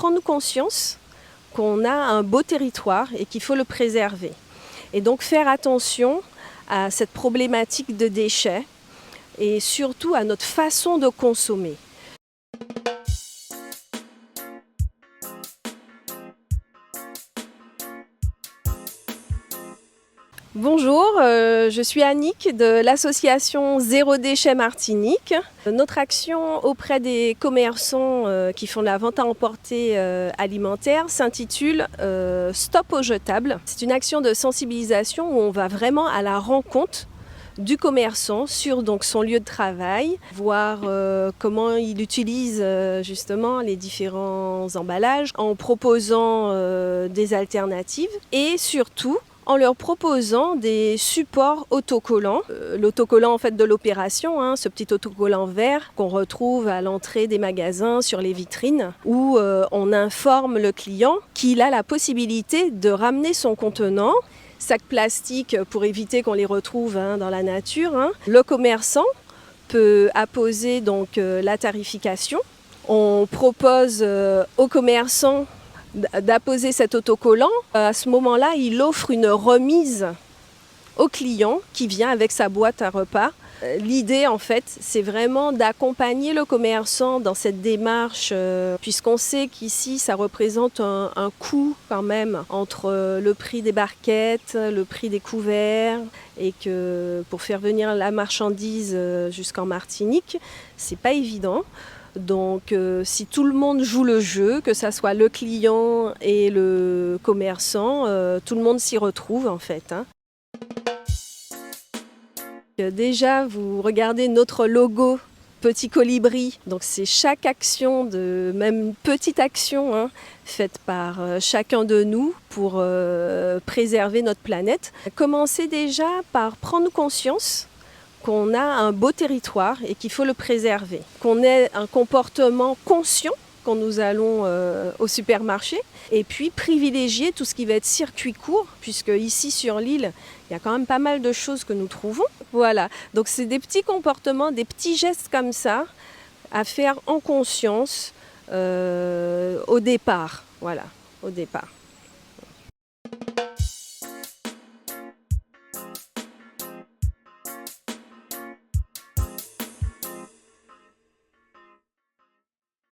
prendre conscience qu'on a un beau territoire et qu'il faut le préserver. Et donc faire attention à cette problématique de déchets et surtout à notre façon de consommer. Bonjour, je suis Annick de l'association Zéro Déchet Martinique. Notre action auprès des commerçants qui font la vente à emporter alimentaire s'intitule Stop aux jetables. C'est une action de sensibilisation où on va vraiment à la rencontre du commerçant sur donc son lieu de travail, voir comment il utilise justement les différents emballages en proposant des alternatives et surtout en leur proposant des supports autocollants. L'autocollant en fait de l'opération, ce petit autocollant vert qu'on retrouve à l'entrée des magasins sur les vitrines où on informe le client qu'il a la possibilité de ramener son contenant. Sacs plastiques pour éviter qu'on les retrouve dans la nature. Le commerçant peut apposer donc la tarification. On propose aux commerçants d'apposer cet autocollant. À ce moment-là, il offre une remise au client qui vient avec sa boîte à repas. L'idée, en fait, c'est vraiment d'accompagner le commerçant dans cette démarche, puisqu'on sait qu'ici, ça représente un coût quand même entre le prix des barquettes, le prix des couverts, et que pour faire venir la marchandise jusqu'en Martinique, c'est pas évident. Donc si tout le monde joue le jeu, que ça soit le client et le commerçant, tout le monde s'y retrouve en fait. Déjà, vous regardez notre logo Petit Colibri, donc c'est chaque action, même petite action, faite par chacun de nous pour préserver notre planète. Commencez déjà par prendre conscience qu'on a un beau territoire et qu'il faut le préserver, qu'on ait un comportement conscient quand nous allons au supermarché et puis privilégier tout ce qui va être circuit court, puisque ici sur l'île, il y a quand même pas mal de choses que nous trouvons. Voilà, donc c'est des petits comportements, des petits gestes comme ça à faire en conscience au départ. Voilà, au départ.